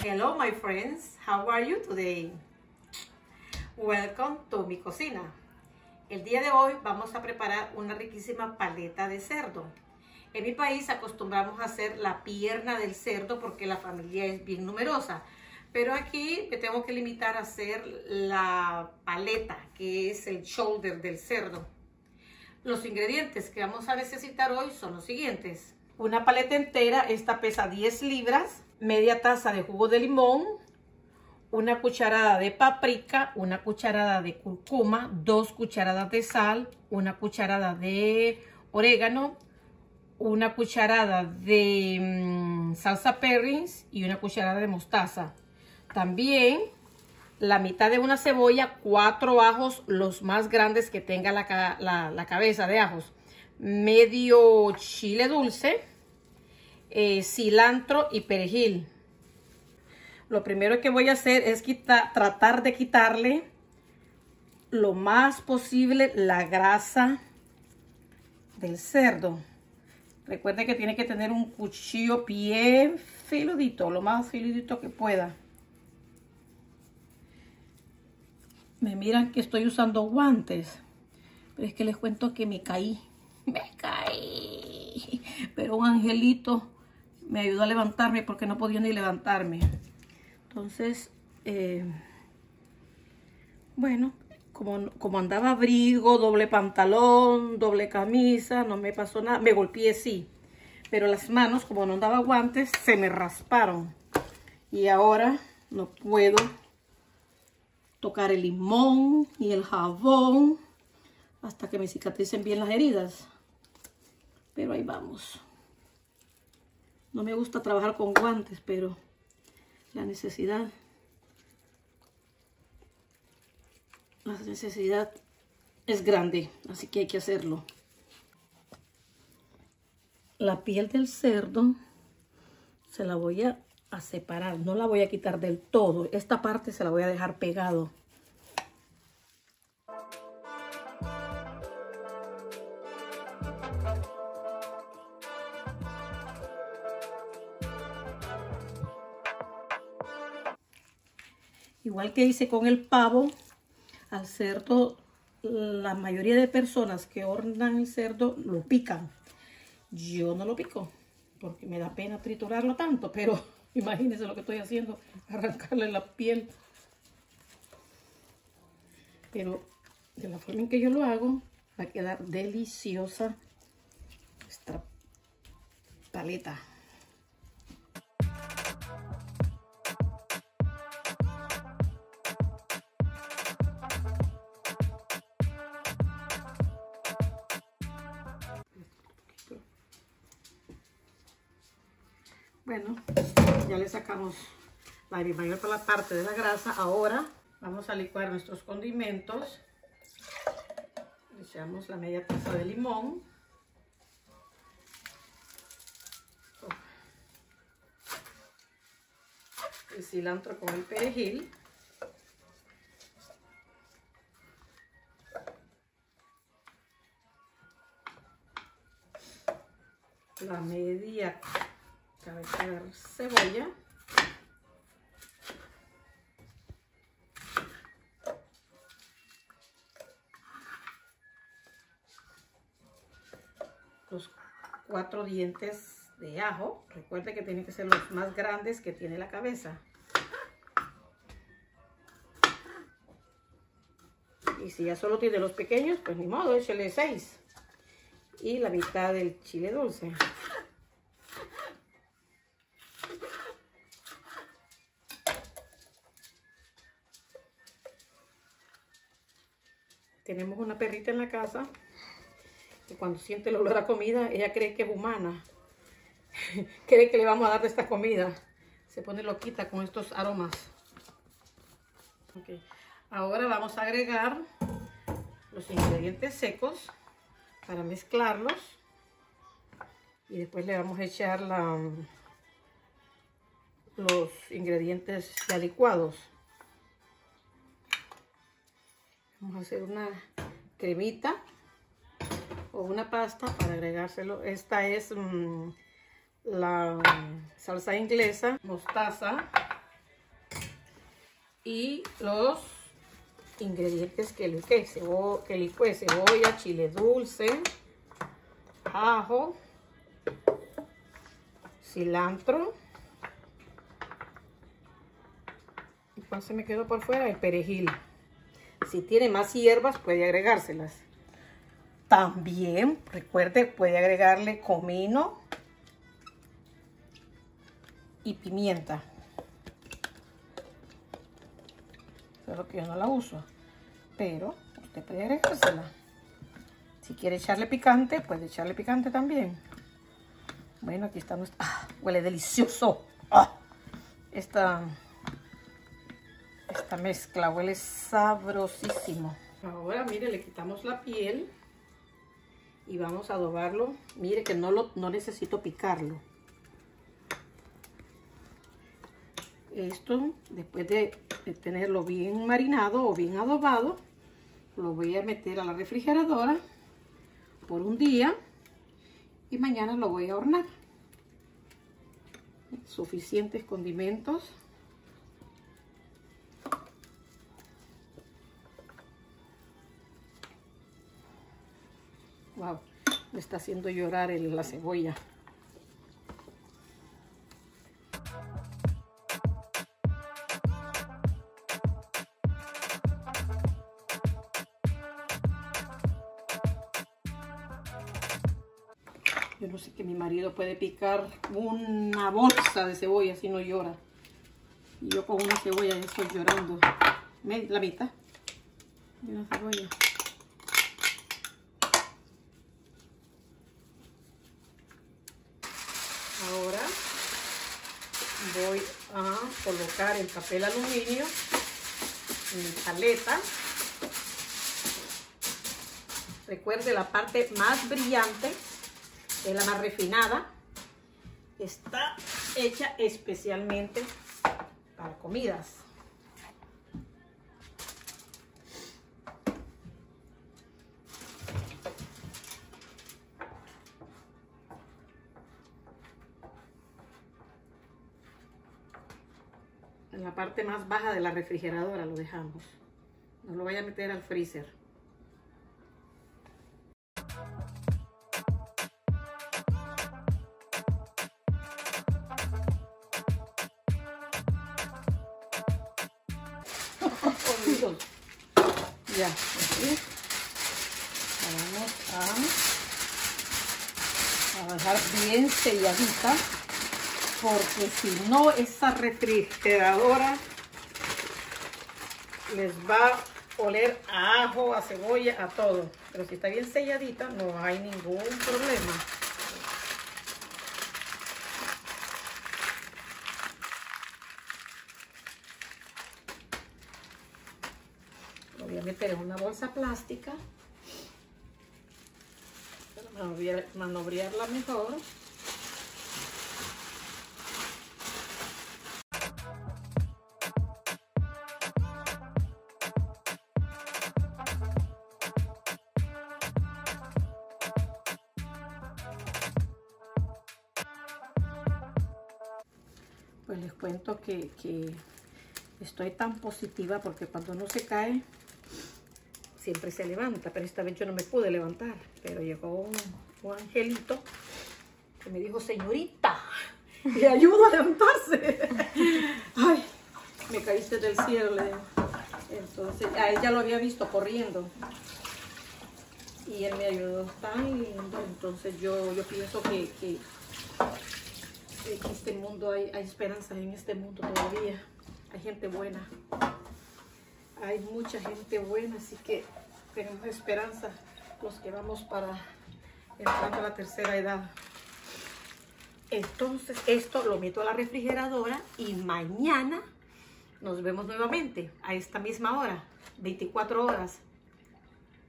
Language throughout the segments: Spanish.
Hello my friends, how are you today? Welcome to mi cocina. El día de hoy vamos a preparar una riquísima paleta de cerdo. En mi país acostumbramos a hacer la pierna del cerdo porque la familia es bien numerosa. Pero aquí me tengo que limitar a hacer la paleta, que es el shoulder del cerdo. Los ingredientes que vamos a necesitar hoy son los siguientes. Una paleta entera, esta pesa 10 libras, media taza de jugo de limón, una cucharada de paprika, una cucharada de cúrcuma, 2 cucharadas de sal, una cucharada de orégano, una cucharada de salsa Perrins y una cucharada de mostaza. También la mitad de una cebolla, 4 ajos, los más grandes que tenga la cabeza de ajos, medio chile dulce, cilantro y perejil. Lo primero que voy a hacer es tratar de quitarle lo más posible la grasa del cerdo. Recuerde que tiene que tener un cuchillo bien filudito, lo más filudito que pueda. Me miran que estoy usando guantes, pero es que les cuento que me caí. Pero un angelito me ayudó a levantarme porque no podía ni levantarme. Entonces, bueno, como andaba abrigo, doble pantalón, doble camisa, no me pasó nada. Me golpeé, sí, pero las manos, como no andaba guantes, se me rasparon. Y ahora no puedo tocar el limón y el jabón hasta que me cicatricen bien las heridas. Pero ahí vamos. No me gusta trabajar con guantes, pero la necesidad es grande, así que hay que hacerlo. La piel del cerdo se la voy a separar, no la voy a quitar del todo. Esta parte se la voy a dejar pegado. Igual que hice con el pavo, al cerdo, la mayoría de personas que hornean el cerdo lo pican. Yo no lo pico porque me da pena triturarlo tanto, pero imagínense lo que estoy haciendo, arrancarle la piel. Pero de la forma en que yo lo hago, va a quedar deliciosa esta paleta. Bueno, ya le sacamos la mayor parte de la grasa. Ahora vamos a licuar nuestros condimentos. Le echamos la media taza de limón. El cilantro con el perejil. La media cabeza de cebolla. Los 4 dientes de ajo. Recuerde que tienen que ser los más grandes que tiene la cabeza. Y si ya solo tiene los pequeños, pues ni modo, échale 6. Y la mitad del chile dulce. Tenemos una perrita en la casa que cuando siente el olor a comida, ella cree que es humana. Cree que le vamos a dar de esta comida. Se pone loquita con estos aromas. Okay. Ahora vamos a agregar los ingredientes secos para mezclarlos. Y después le vamos a echar los ingredientes ya licuados. Vamos a hacer una cremita o una pasta para agregárselo. Esta es la salsa inglesa, mostaza, Y los ingredientes que licué, cebolla, chile dulce, ajo, cilantro. ¿Y cuál se me quedó por fuera? El perejil. Si tiene más hierbas puede agregárselas. También, recuerde, puede agregarle comino y pimienta. Solo que yo no la uso, pero usted puede agregársela. Si quiere echarle picante, puede echarle picante también. Bueno, aquí está nuestra... ¡Ah! Huele delicioso. ¡Ah! Esta mezcla huele sabrosísimo. Ahora, mire, le quitamos la piel y vamos a adobarlo. Mire que no necesito picarlo. Esto, después de tenerlo bien marinado o bien adobado, lo voy a meter a la refrigeradora por un día y mañana lo voy a hornear. Suficientes condimentos. Wow, me está haciendo llorar la cebolla. Yo no sé que mi marido puede picar una bolsa de cebolla si no llora. Y yo con una cebolla ya estoy llorando. La mitad de una cebolla. Ahora voy a colocar el papel aluminio en mi paleta. Recuerde, la parte más brillante es la más refinada. Está hecha especialmente para comidas. En la parte más baja de la refrigeradora lo dejamos. No lo vaya a meter al freezer. Ya, así. Vamos a dejar bien selladita, porque si no, esa refrigeradora les va a oler a ajo, a cebolla, a todo. Pero si está bien selladita, no hay ningún problema. Lo voy a meter en una bolsa plástica para manobrearla mejor. Pues les cuento que estoy tan positiva porque cuando uno se cae siempre se levanta, pero esta vez yo no me pude levantar, pero llegó un angelito que me dijo: señorita, le ayudo a levantarse. Ay, me caíste del cielo. Entonces, a él ya lo había visto corriendo y él me ayudó tan lindo. Entonces yo pienso que en este mundo hay esperanza, en este mundo todavía hay gente buena, hay mucha gente buena, así que tenemos esperanza los que vamos para entrando a la tercera edad. Entonces esto lo meto a la refrigeradora y mañana nos vemos nuevamente a esta misma hora, 24 horas.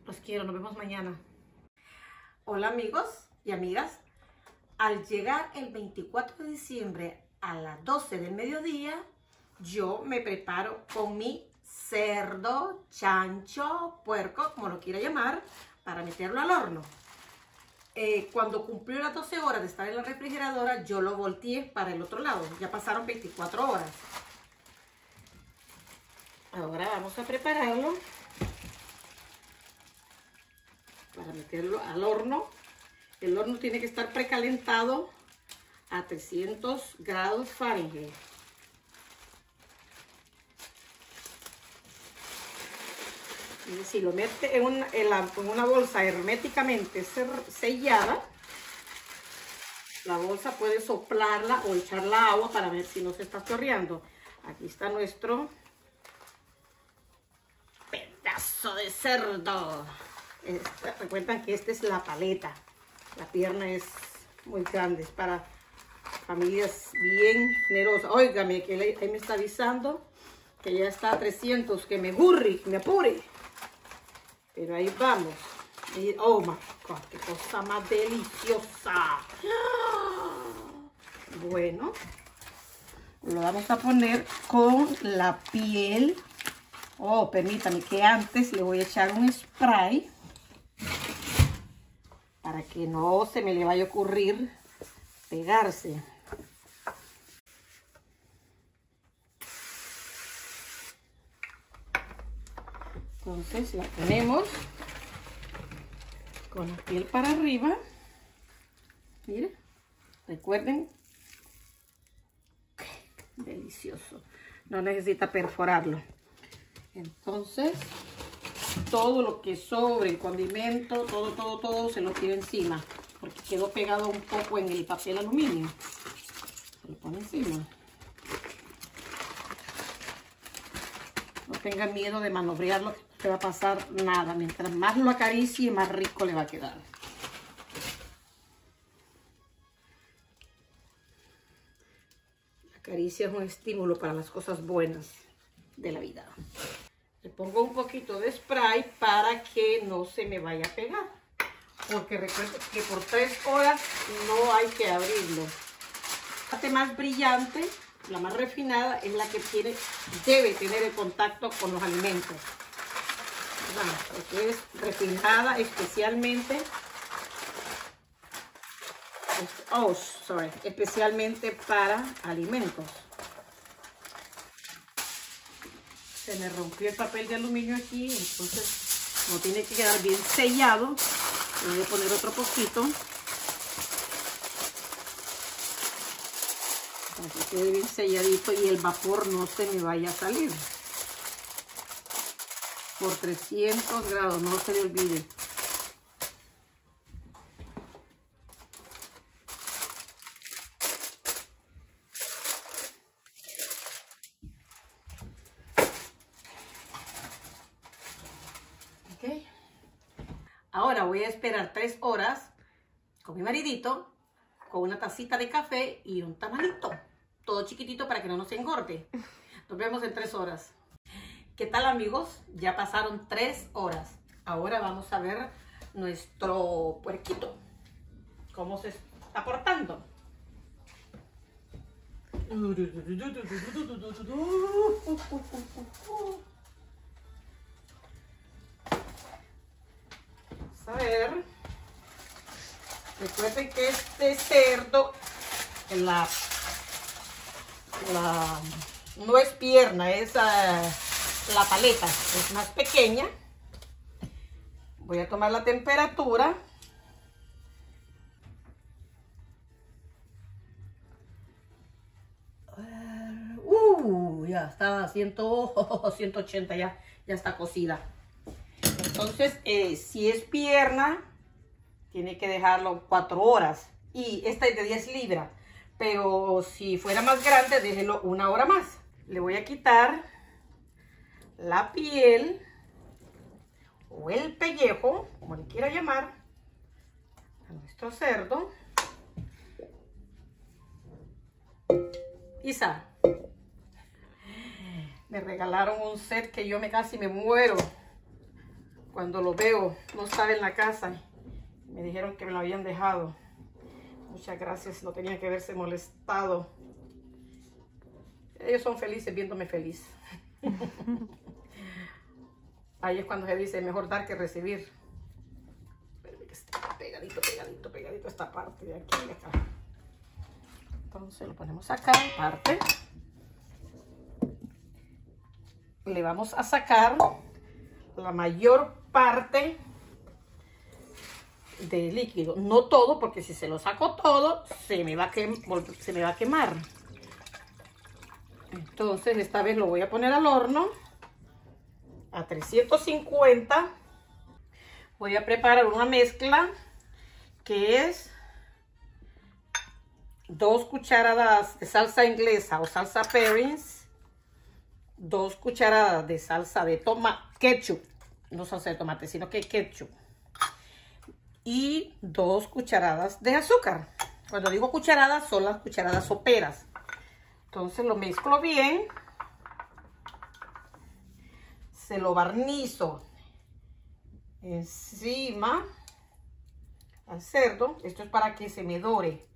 Los quiero, nos vemos mañana. Hola amigos y amigas. Al llegar el 24 de diciembre a las 12 del mediodía, yo me preparo con mi cerdo, chancho, puerco, como lo quiera llamar, para meterlo al horno. Cuando cumplió las 12 horas de estar en la refrigeradora, yo lo volteé para el otro lado. Ya pasaron 24 horas. Ahora vamos a prepararlo para meterlo al horno. El horno tiene que estar precalentado a 300 grados Fahrenheit. Y si lo mete en una bolsa herméticamente sellada, la bolsa puede soplarla o echarla agua para ver si no se está chorreando. Aquí está nuestro pedazo de cerdo. Recuerdan que esta es la paleta. La pierna es muy grande, es para familias bien generosas. Óigame, que ahí me está avisando que ya está a 300, que me apure. Pero ahí vamos. Y, oh my God, qué cosa más deliciosa. Bueno, lo vamos a poner con la piel. Oh, permítame que antes le voy a echar un spray para que no se me le vaya a ocurrir pegarse. Entonces la ponemos con la piel para arriba. Miren, recuerden, delicioso. No necesita perforarlo. Entonces, todo lo que sobre, el condimento, todo se lo tira encima, porque quedó pegado un poco en el papel aluminio. Se lo pone encima. No tengan miedo de manobrearlo, no te va a pasar nada. Mientras más lo acaricie, más rico le va a quedar. La caricia es un estímulo para las cosas buenas de la vida. Le pongo un poquito de spray para que no se me vaya a pegar. Porque recuerden que por 3 horas no hay que abrirlo. La parte más brillante, la más refinada, es la que debe tener el contacto con los alimentos. Porque es refinada especialmente. Especialmente para alimentos. Se me rompió el papel de aluminio aquí, entonces no tiene que quedar bien sellado. Le voy a poner otro poquito para que quede bien selladito y el vapor no se me vaya a salir. Por 300 grados, no se le olvide. Okay. Ahora voy a esperar 3 horas con mi maridito, con una tacita de café y un tamalito. Todo chiquitito para que no nos engorde. Nos vemos en 3 horas. ¿Qué tal, amigos? Ya pasaron 3 horas. Ahora vamos a ver nuestro puerquito. Cómo se está portando. A ver, recuerden que este cerdo, no es pierna, es la paleta, es más pequeña. Voy a tomar la temperatura. Ya está a 180, ya está cocida. Entonces, si es pierna, tiene que dejarlo 4 horas. Y esta es de 10 libras. Pero si fuera más grande, déjelo 1 hora más. Le voy a quitar la piel o el pellejo, como le quiera llamar, a nuestro cerdo. Isa, me regalaron un set que yo casi me muero cuando lo veo. No estaba en la casa. Me dijeron que me lo habían dejado. Muchas gracias, no tenían que haberse molestado. Ellos son felices viéndome feliz. Ahí es cuando se dice, mejor dar que recibir. Espérenme que esté pegadito esta parte de aquí y de acá. Entonces lo ponemos acá, aparte. le vamos a sacar la mayor parte de líquido. No todo, porque si se lo saco todo, se me va a quemar. Entonces, esta vez lo voy a poner al horno a 350. Voy a preparar una mezcla que es 2 cucharadas de salsa inglesa o salsa Perrins, 2 cucharadas de salsa de ketchup, no salsa de tomate, sino que ketchup, y 2 cucharadas de azúcar. Cuando digo cucharadas, son las cucharadas soperas. Entonces lo mezclo bien, se lo barnizo encima al cerdo. Esto es para que se me dore.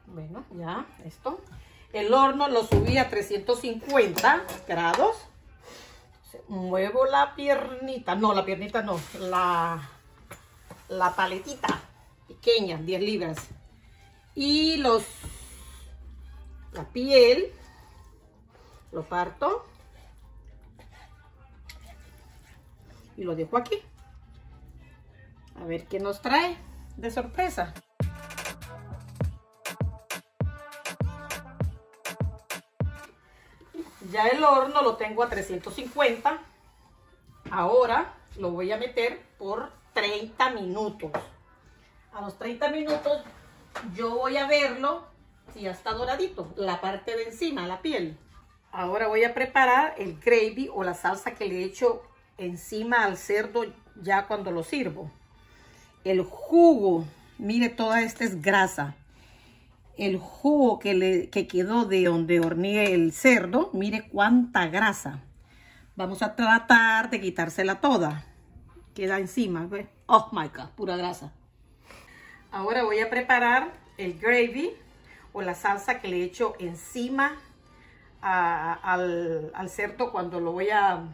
Bueno, ya esto. El horno lo subí a 350 grados. Muevo la piernita, no, la piernita no, la paletita pequeña, 10 libras. Y la piel, lo parto y lo dejo aquí. A ver qué nos trae de sorpresa. Ya el horno lo tengo a 350. Ahora lo voy a meter por 30 minutos. A los 30 minutos yo voy a verlo si ya está doradito, la parte de encima, la piel. Ahora voy a preparar el gravy o la salsa que le echo encima al cerdo ya cuando lo sirvo. El jugo, mire, toda esta es grasa. El jugo que quedó de donde horneé el cerdo, mire cuánta grasa. Vamos a tratar de quitársela toda. Queda encima, ¿ve? Oh my God, pura grasa. Ahora voy a preparar el gravy o la salsa que le echo encima al cerdo cuando lo voy a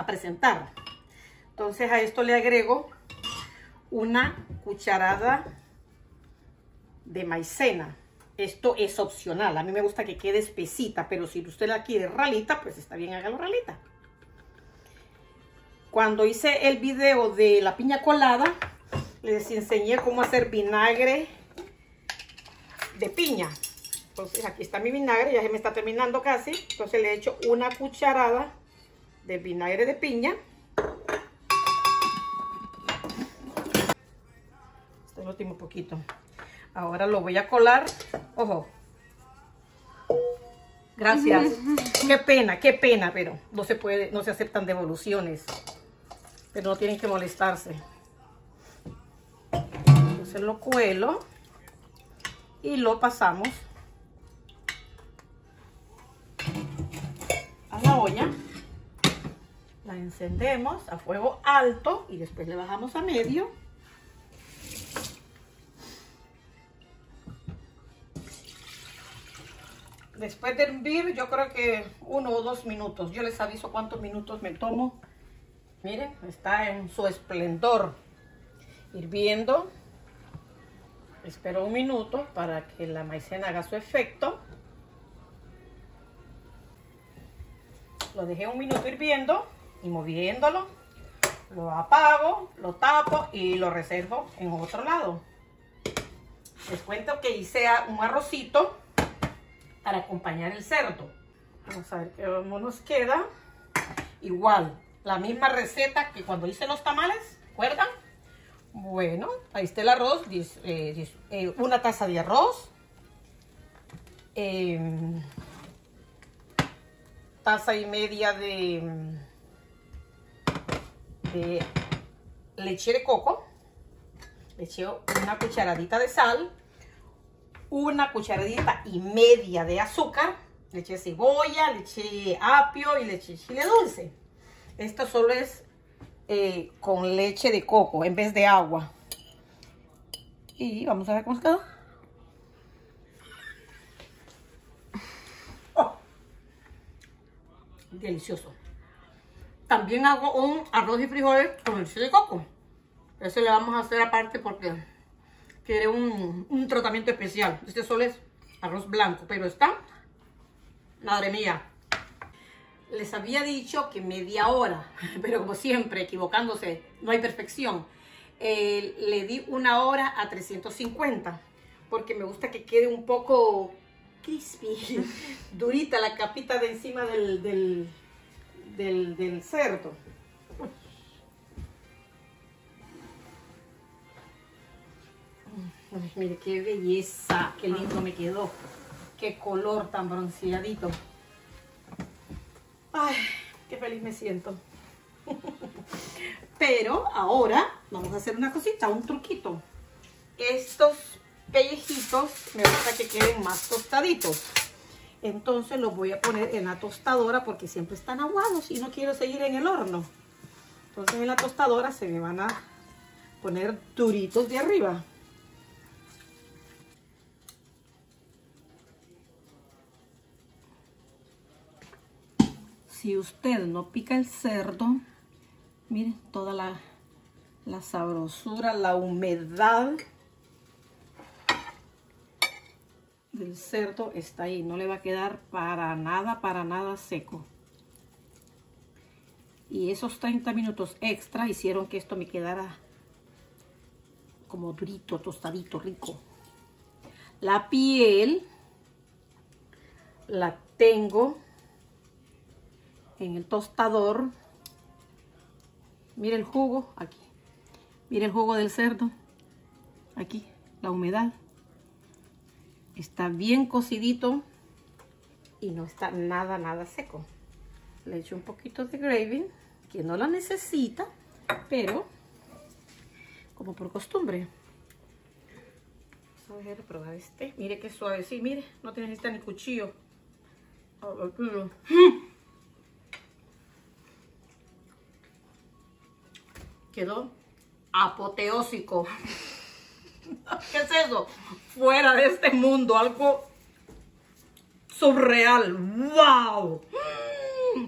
presentar. Entonces a esto le agrego una cucharada de maicena. Esto es opcional, a mí me gusta que quede espesita, pero si usted la quiere ralita, pues está bien, hágalo ralita. Cuando hice el video de la piña colada, les enseñé cómo hacer vinagre de piña. Entonces aquí está mi vinagre, ya se me está terminando casi. Entonces le echo una cucharada de vinagre de piña. Este es el último poquito. Ahora lo voy a colar. Ojo. Gracias. Qué pena, pero no se puede, no se aceptan devoluciones. Pero no tienen que molestarse. Entonces lo cuelo y lo pasamos a la olla. La encendemos a fuego alto y después le bajamos a medio. Después de hervir, yo creo que 1 o 2 minutos. Yo les aviso cuántos minutos me tomo. Miren, está en su esplendor hirviendo. Espero 1 minuto para que la maicena haga su efecto. Lo dejé 1 minuto hirviendo y moviéndolo. Lo apago, lo tapo y lo reservo en otro lado. Les cuento que hice un arrocito para acompañar el cerdo. Vamos a ver cómo nos queda. Igual, la misma receta que cuando hice los tamales, ¿recuerdan? Bueno, ahí está el arroz, 1 taza de arroz, taza y media de leche de coco, le eché 1 cucharadita de sal, 1 cucharadita y media de azúcar, le eché cebolla, le eché apio y le eché chile dulce. Esto solo es con leche de coco en vez de agua. Y vamos a ver cómo quedó. Oh, delicioso. También hago un arroz y frijoles con leche de coco. Ese le vamos a hacer aparte porque quiere un tratamiento especial. Este solo es arroz blanco, pero está Madre mía. Les había dicho que media hora, pero como siempre, equivocándose, no hay perfección. Le di 1 hora a 350, porque me gusta que quede un poco crispy, durita la capita de encima del cerdo. Ay, mire qué belleza, qué lindo me quedó, qué color tan bronceadito. Ay, qué feliz me siento. Pero ahora vamos a hacer una cosita, un truquito. Estos pellejitos me gusta que queden más tostaditos. Entonces los voy a poner en la tostadora porque siempre están aguados y no quiero seguir en el horno. Entonces en la tostadora se me van a poner duritos de arriba. Si usted no pica el cerdo, miren toda la sabrosura, la humedad del cerdo está ahí. No le va a quedar para nada seco. Y esos 30 minutos extra hicieron que esto me quedara como durito, tostadito, rico. La piel la tengo en el tostador. Mire el jugo aquí. Mire el jugo del cerdo. Aquí, la humedad. Está bien cocidito y no está nada seco. Le echo un poquito de gravy, que no la necesita, pero como por costumbre. Vamos a probar este. Mire qué suave. Sí, mire, no necesita ni cuchillo. Quedó apoteósico. ¿Qué es eso? Fuera de este mundo, algo surreal. ¡Wow!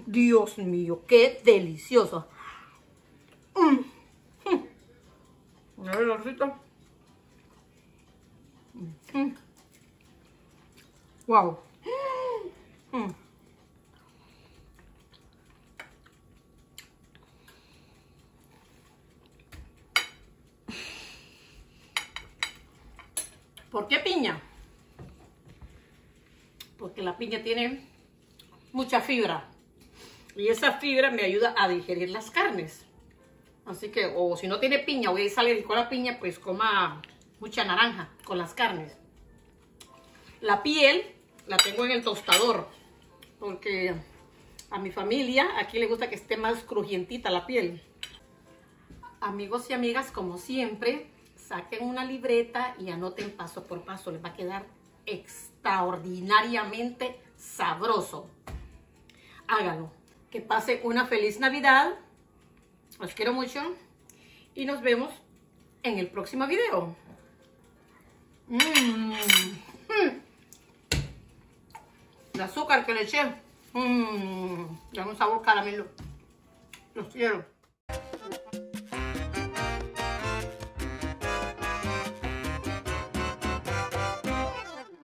Dios mío, qué delicioso. A ver, Rosita. ¡Wow! ¿Por qué piña? Porque la piña tiene mucha fibra y esa fibra me ayuda a digerir las carnes. Así que, o si no tiene piña o es alérgico a la piña, pues coma mucha naranja con las carnes. La piel la tengo en el tostador porque a mi familia aquí le gusta que esté más crujientita la piel. Amigos y amigas, como siempre, saquen una libreta y anoten paso por paso. Les va a quedar extraordinariamente sabroso. Háganlo. Que pase una feliz Navidad. Los quiero mucho. Y nos vemos en el próximo video. El azúcar que le eché. Da un sabor caramelo. Los quiero.